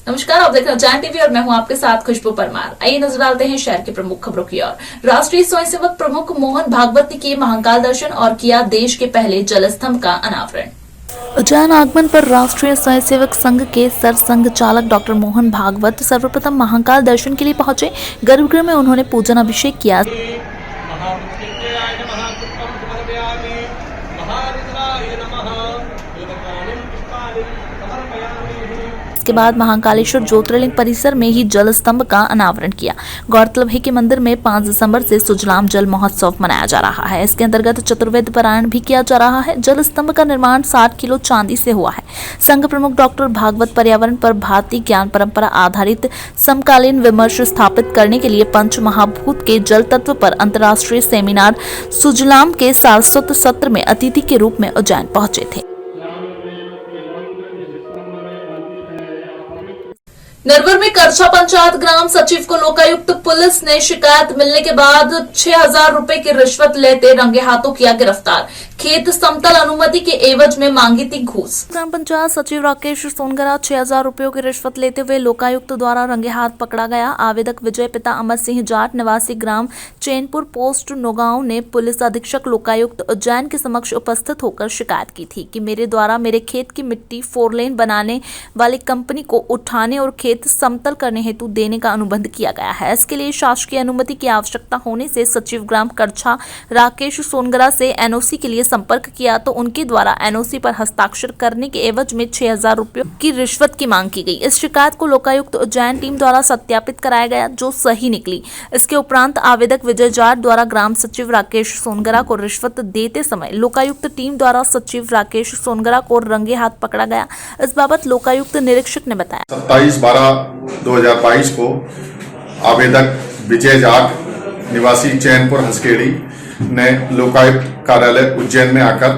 नमस्कार, आप देख रहे हैं उज्जैन टीवी और मैं हूं आपके साथ खुशबू परमार। आइए नजर डालते हैं शहर की प्रमुख खबरों की ओर। राष्ट्रीय स्वयंसेवक प्रमुख मोहन भागवत ने किए महाकाल दर्शन और किया देश के पहले जलस्तंभ का अनावरण। उज्जैन आगमन पर राष्ट्रीय स्वयंसेवक संघ के सरसंघ चालक डॉक्टर मोहन भागवत सर्वप्रथम महाकाल दर्शन के लिए पहुंचे। गर्भगृह में उन्होंने पूजन अभिषेक किया। इसके बाद महाकालेश्वर ज्योतिर्लिंग परिसर में ही जल स्तंभ का अनावरण किया। गौरतलब है कि मंदिर में 5 दिसंबर से सुजलाम जल महोत्सव मनाया जा रहा है। इसके अंतर्गत चतुर्वेद पारायण भी किया जा रहा है। जल स्तंभ का निर्माण 60 किलो चांदी से हुआ है। संघ प्रमुख डॉक्टर भागवत पर्यावरण पर भारतीय ज्ञान परंपरा आधारित समकालीन विमर्श स्थापित करने के लिए पंच महाभूत के जल तत्व पर अंतर्राष्ट्रीय सेमिनार सुजलाम के सारस्वत सत्र में अतिथि के रूप में उज्जैन पहुंचे थे। नरवर में करछा पंचायत ग्राम सचिव को लोकायुक्त पुलिस ने शिकायत मिलने के बाद 6000 रुपए की रिश्वत लेते रंगे हाथों किया गिरफ्तार। खेत समतल अनुमति के एवज में मांगी थी घूस। ग्राम पंचायत सचिव राकेश सोनगरा 6000 रुपयों की रिश्वत लेते हुए लोकायुक्त द्वारा रंगे हाथ पकड़ा गया। आवेदक विजय पिता अमर सिंह जाट निवासी ग्राम चैनपुर पोस्ट नौगांव ने पुलिस अधीक्षक लोकायुक्त उज्जैन के समक्ष उपस्थित होकर शिकायत की थी कि मेरे द्वारा मेरे खेत की मिट्टी 4 लेन बनाने वाली कंपनी को उठाने और खेत समतल करने हेतु देने का अनुबंध किया गया है। इसके लिए शासकीय अनुमति की आवश्यकता होने से सचिव ग्राम करछा राकेश सोनगरा से एनओसी के लिए संपर्क किया तो उनके द्वारा एनओसी पर हस्ताक्षर करने के एवज में 6000 रुपयों की रिश्वत की मांग की गई। इस शिकायत को लोकायुक्त उज्जैन टीम द्वारा सत्यापित कराया गया, जो सही निकली। इसके उपरांत आवेदक विजय जाट द्वारा ग्राम सचिव राकेश सोनगरा को रिश्वत देते समय लोकायुक्त टीम द्वारा सचिव राकेश सोनगरा को रंगे हाथ पकड़ा गया। इस बाबत लोकायुक्त निरीक्षक ने बताया 27/12/2022 को आवेदक विजय जाट निवासी चैनपुर हंसखेड़ी ने लोकायुक्त कार्यालय उज्जैन में आकर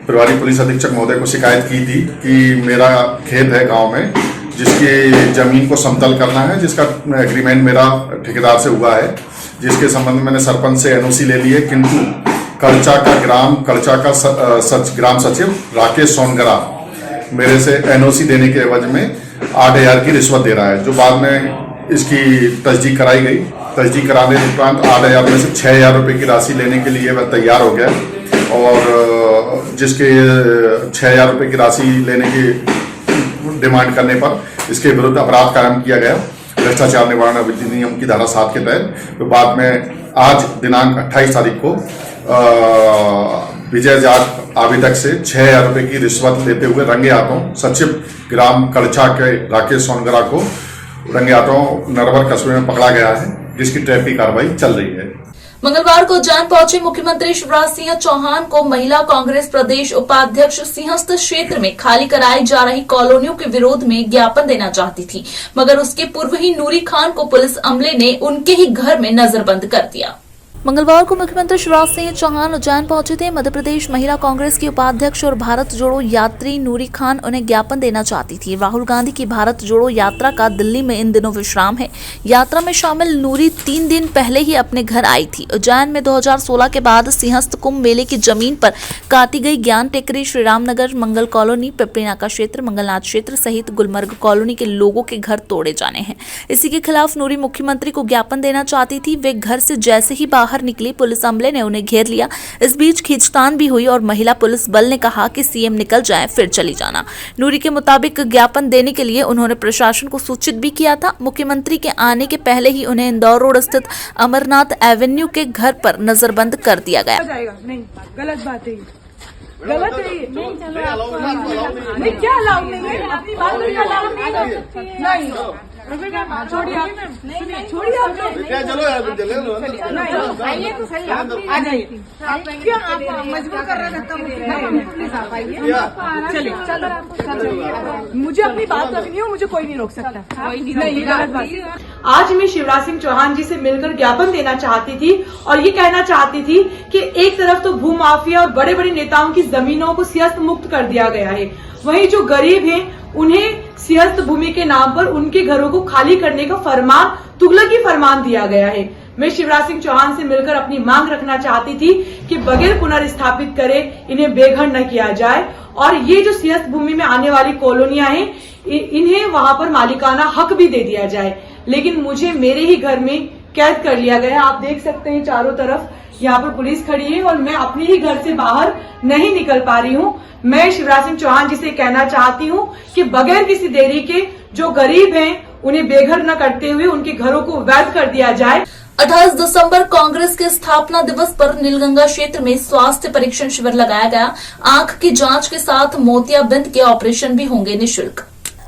प्रभारी पुलिस अधीक्षक महोदय को शिकायत की थी कि मेरा खेत है गांव में जिसकी जमीन को समतल करना है, जिसका एग्रीमेंट मेरा ठेकेदार से हुआ है, जिसके संबंध में मैंने सरपंच से एनओसी ले ली है, किंतु करचा का ग्राम सचिव राकेश सोनगरा मेरे से एनओसी देने के एवज में 8000 की रिश्वत दे रहा है, जो बाद में इसकी तस्दीक कराई गई। तस्दीक कराने के उपरांत 8000 में से 6000 रुपये की राशि लेने के लिए वह तैयार हो गया और जिसके 6000 रुपये की राशि लेने की डिमांड करने पर इसके विरुद्ध अपराध कायम किया गया भ्रष्टाचार निवारण अधिनियम की धारा 7 के तहत। तो बाद में आज दिनांक 28 तारीख को विजय जाट आवेदक से 6000 रुपये की रिश्वत लेते हुए रंगे हाथों सचिव ग्राम करछा के राकेश सोनगरा को रंगे हाथों नरवर कस्बे में पकड़ा गया है, जिसकी ट्रैप की कार्रवाई चल रही है। मंगलवार को उज्जैन पहुंचे मुख्यमंत्री शिवराज सिंह चौहान को महिला कांग्रेस प्रदेश उपाध्यक्ष सिंहस्थ क्षेत्र में खाली कराई जा रही कॉलोनियों के विरोध में ज्ञापन देना चाहती थी, मगर उसके पूर्व ही नूरी खान को पुलिस अमले ने उनके ही घर में नजरबंद कर दिया। मंगलवार को मुख्यमंत्री शिवराज सिंह चौहान उज्जैन पहुंचे थे। मध्य प्रदेश महिला कांग्रेस की उपाध्यक्ष और भारत जोड़ो यात्री नूरी खान उन्हें ज्ञापन देना चाहती थी। राहुल गांधी की भारत जोड़ो यात्रा का दिल्ली में इन दिनों विश्राम है। यात्रा में शामिल नूरी 3 दिन पहले ही अपने घर आई थी। उज्जैन में 2016 के बाद सिंहस्थ कुंभ मेले की जमीन पर काटी गई ज्ञान टेकरी, श्रीराम नगर, मंगल कॉलोनी, पिपरीनाका क्षेत्र, मंगलनाथ क्षेत्र सहित गुलमर्ग कॉलोनी के लोगों के घर तोड़े जाने हैं। इसी के खिलाफ नूरी मुख्यमंत्री को ज्ञापन देना चाहती थी। वे घर से जैसे ही बाहर निकली, पुलिस अमले ने उन्हें घेर लिया। इस बीच खींचतान भी हुई और महिला पुलिस बल ने कहा कि सीएम निकल जाए फिर चली जाना। नूरी के मुताबिक ज्ञापन देने के लिए उन्होंने प्रशासन को सूचित भी किया था। मुख्यमंत्री के आने के पहले ही उन्हें इंदौर रोड स्थित अमरनाथ एवेन्यू के घर पर नजरबंद कर दिया गया। नहीं, गलत बात है, गलत है ये। नहीं, क्या अलाउ नहीं है, अपनी बात नहीं अलाउ नहीं। छोड़िए आप, छोड़िए आप, आइए तो सही, आ जाइए। क्यों आप मजबूर कर रहे हैं? प्लीज आप आइए, चलिए। मुझे अपनी बात रखनी हो, मुझे कोई नहीं रोक सकता। नहीं, गलत बात। आज मैं शिवराज सिंह चौहान जी से मिलकर ज्ञापन देना चाहती थी और ये कहना चाहती थी कि एक तरफ तो भू माफिया और बड़े बड़े नेताओं की जमीनों को सिंहस्थ मुक्त कर दिया गया है, वहीं जो गरीब हैं उन्हें सिंहस्थ भूमि के नाम पर उनके घरों को खाली करने का फरमान, तुगलकी फरमान दिया गया है। मैं शिवराज सिंह चौहान से मिलकर अपनी मांग रखना चाहती थी कि बगैर पुनर्स्थापित करे इन्हें बेघर न किया जाए और ये जो सिंहस्थ भूमि में आने वाली कॉलोनियां हैं इन्हें वहां पर मालिकाना हक भी दे दिया जाए। लेकिन मुझे मेरे ही घर में कैद कर लिया गया। आप देख सकते हैं चारों तरफ यहाँ पर पुलिस खड़ी है और मैं अपने ही घर से बाहर नहीं निकल पा रही हूँ। मैं शिवराज सिंह चौहान जी से कहना चाहती हूँ कि बगैर किसी देरी के जो गरीब हैं उन्हें बेघर न करते हुए उनके घरों को वैध कर दिया जाए। 28 दिसंबर कांग्रेस के स्थापना दिवस पर नीलगंगा क्षेत्र में स्वास्थ्य परीक्षण शिविर लगाया गया। आंख की जांच के साथ मोतियाबिंद के ऑपरेशन भी होंगे निःशुल्क।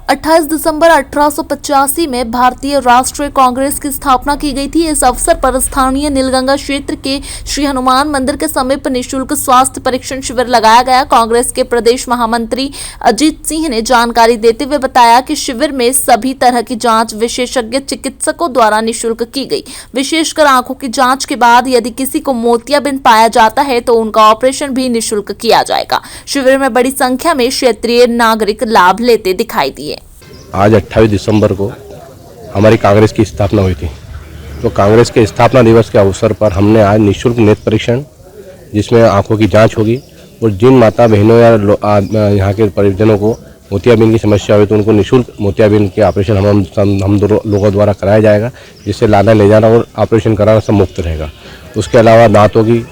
28 दिसंबर 1885 में भारतीय राष्ट्रीय कांग्रेस की स्थापना की गई थी। इस अवसर पर स्थानीय नीलगंगा क्षेत्र के श्री हनुमान मंदिर के समीप निःशुल्क स्वास्थ्य परीक्षण शिविर लगाया गया। कांग्रेस के प्रदेश महामंत्री अजीत सिंह ने जानकारी देते हुए बताया कि शिविर में सभी तरह की जांच विशेषज्ञ चिकित्सकों द्वारा निःशुल्क की गई। विशेषकर आंखों की जांच के बाद यदि किसी को मोतियाबिंद पाया जाता है तो उनका ऑपरेशन भी निःशुल्क किया जाएगा। शिविर में बड़ी संख्या में क्षेत्रीय नागरिक लाभ लेते दिखाई दिए। आज 28 दिसंबर को हमारी कांग्रेस की स्थापना हुई थी, तो कांग्रेस के स्थापना दिवस के अवसर पर हमने आज निःशुल्क नेत्र परीक्षण जिसमें आंखों की जांच होगी और जिन माता बहनों या यहाँ के परिजनों को मोतियाबिंद की समस्या हुई तो उनको निःशुल्क मोतियाबिंद के ऑपरेशन हम लोगों द्वारा कराया जाएगा, जिससे लाना ले जाना और ऑपरेशन कराना सब मुफ्त रहेगा। उसके अलावा दांतों की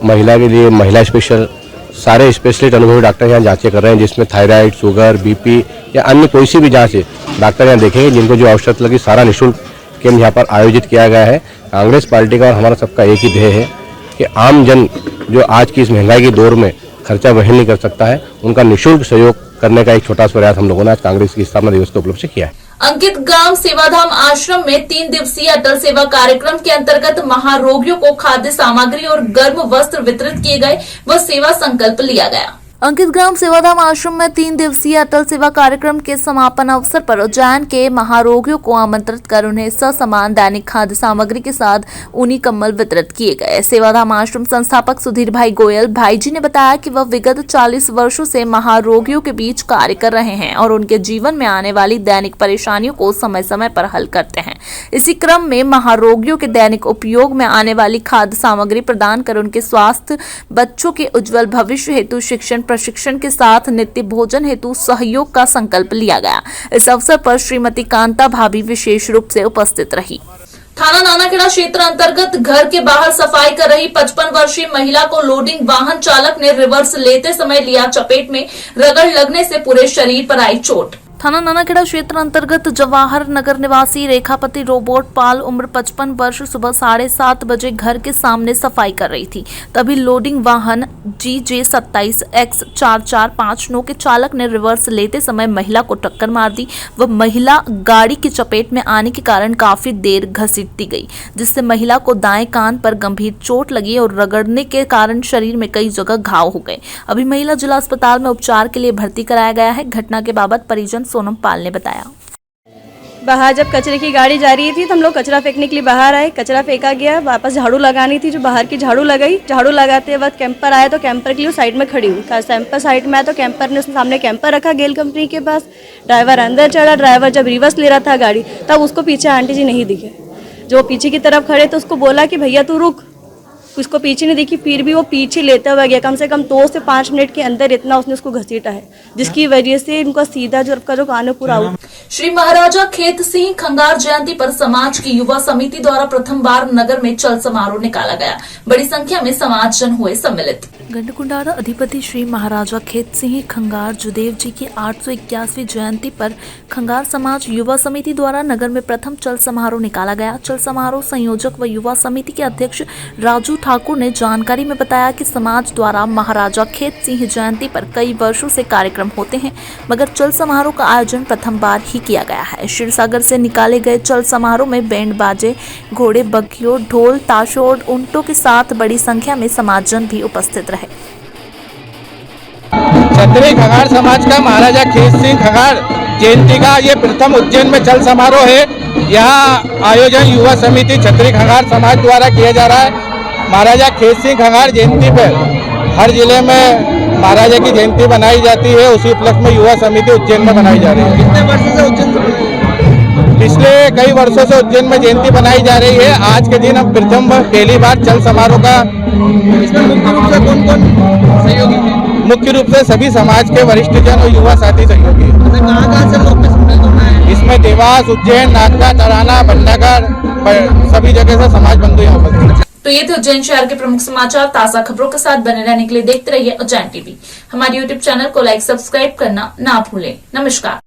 महिला के लिए महिला स्पेशल सारे स्पेशलिस्ट अनुभवी डॉक्टर यहाँ जांचें कर रहे हैं, जिसमें थायराइड, शुगर, बीपी या अन्य कोई सी भी जांच है डॉक्टर यहाँ देखेंगे। जिनको जो आवश्यकता लगी सारा निःशुल्क कैंप यहाँ पर आयोजित किया गया है। कांग्रेस पार्टी का और हमारा सबका एक ही ध्येय है कि आम जन जो आज की इस महंगाई के दौर में खर्चा वहन नहीं कर सकता है, उनका निःशुल्क सहयोग करने का एक छोटा सा प्रयास हम लोगों ने आज कांग्रेस की स्थापना दिवस के उपलक्ष्य से किया है। अंकित ग्राम सेवाधाम आश्रम में 3 दिवसीय अटल सेवा कार्यक्रम के अंतर्गत महारोगियों को खाद्य सामग्री और गर्म वस्त्र वितरित किए गए व सेवा संकल्प लिया गया। अंकित ग्राम सेवाधाम आश्रम में 3 दिवसीय अटल सेवा कार्यक्रम के समापन अवसर पर उज्जैन के महारोगियों को आमंत्रित कर उन्हें ससमान दैनिक खाद्य सामग्री के साथ ऊनी कम्बल वितरित किए गए। सेवाधाम आश्रम संस्थापक सुधीर भाई गोयल भाईजी ने बताया कि वह विगत 40 वर्षों से महारोगियों के बीच कार्य कर रहे हैं और उनके जीवन में आने वाली दैनिक परेशानियों को समय समय पर हल करते हैं। इसी क्रम में महारोगियों के दैनिक उपयोग में आने वाली खाद्य सामग्री प्रदान कर उनके स्वास्थ्य, बच्चों के उज्जवल भविष्य हेतु शिक्षण प्रशिक्षण के साथ नित्य भोजन हेतु सहयोग का संकल्प लिया गया। इस अवसर पर श्रीमती कांता भाभी विशेष रूप से उपस्थित रही। थाना नानाखेड़ा क्षेत्र अंतर्गत घर के बाहर सफाई कर रही 55 वर्षीय महिला को लोडिंग वाहन चालक ने रिवर्स लेते समय लिया चपेट में। रगड़ लगने से पूरे शरीर पर आई चोट। थाना नानाखेड़ा क्षेत्र अंतर्गत जवाहर नगर निवासी रेखापति रोबोट पाल उम्र 55 वर्ष सुबह 7:30 बजे घर के सामने सफाई कर रही थी। तभी लोडिंग वाहन GJ27X4459 के चालक ने रिवर्स लेते समय महिला को टक्कर मार दी। वह महिला गाड़ी की चपेट में आने के कारण काफी देर घसीट दी गई, जिससे महिला को दाएं कान पर गंभीर चोट लगी और रगड़ने के कारण शरीर में कई जगह घाव हो गए। अभी महिला जिला अस्पताल में उपचार के लिए भर्ती कराया गया है। घटना के बाबत परिजन सोनम पाल ने बताया। बाहर जब कचरे की गाड़ी जा रही थी तो हम लोग कचरा फेंकने के लिए बाहर आए। कचरा फेंका गया, वापस झाड़ू लगानी थी, जो बाहर की झाड़ू लगाई। झाड़ू लगाते वक्त कैंपर आया तो कैंपर के लिए साइड में खड़ी हुई। कैंपर साइड में आया तो कैंपर ने उसने सामने कैंपर रखा गेल कंपनी के पास। ड्राइवर अंदर चढ़ा। ड्राइवर जब रिवर्स ले रहा था गाड़ी तब उसको पीछे आंटी जी नहीं दिखे। जो पीछे की तरफ खड़े तो उसको बोला कि भैया तू रुक। उसको पीछे नहीं दिखी, फिर भी वो पीछे लेता हुआ गया। कम से कम 2 से 5 मिनट के अंदर इतना उसने उसको घसीटा है, जिसकी वजह से इनका सीधा जो कान है पूरा आउट। श्री महाराजा खेत सिंह खंगार जयंती पर समाज की युवा समिति द्वारा प्रथम बार नगर में चल समारोह निकाला गया। बड़ी संख्या में समाजजन हुए सम्मिलित। गंडकुंडारा अधिपति श्री महाराजा खेत सिंह खंगार जुदेव जी की 881वीं जयंती पर खंगार समाज युवा समिति द्वारा नगर में प्रथम चल समारोह निकाला गया। चल समारोह संयोजक व युवा समिति के अध्यक्ष राजू ठाकुर ने जानकारी में बताया कि समाज द्वारा महाराजा खेत सिंह जयंती पर कई वर्षों से कार्यक्रम होते हैं, मगर चल समारोह का आयोजन प्रथम बार ही किया गया है। क्षीरसागर से निकाले गए चल समारोह में बैंड बाजे, घोड़े, बग्घियों, ढोल, ताशों और ऊंटों के साथ बड़ी संख्या में समाजजन भी उपस्थित रहे। क्षत्रिय खंगार समाज का महाराजा खेत सिंह खंगार जयंती का ये प्रथम उज्जैन में चल समारोह है। यहाँ आयोजन युवा समिति क्षत्रिय खंगार समाज द्वारा किया जा रहा है। महाराजा खेत सिंह खंगार जयंती पर हर जिले में महाराजा की जयंती बनाई जाती है। उसी उपलक्ष्य में युवा समिति उज्जैन में बनाई जा रही है। कितने वर्षों से उज्जैन पिछले कई वर्षों से उज्जैन में जयंती बनाई जा रही है। आज के दिन हम प्रथम पहली बार चल समारोह का इसमें मुख्य रूप से कौन सहयोगी? मुख्य रूप से सभी समाज के वरिष्ठ जन और युवा साथी सहयोगी। कहाँ से देवास, उज्जैन, नागदा, तराना, भटनगर, सभी जगह से समाज बंधु यहाँ उपस्थित हैं। तो ये थे उज्जैन शहर के प्रमुख समाचार। ताजा खबरों के साथ बने रहने के लिए देखते रहिए उज्जैन टीवी। हमारे यूट्यूब चैनल को लाइक सब्सक्राइब करना ना भूलें। नमस्कार।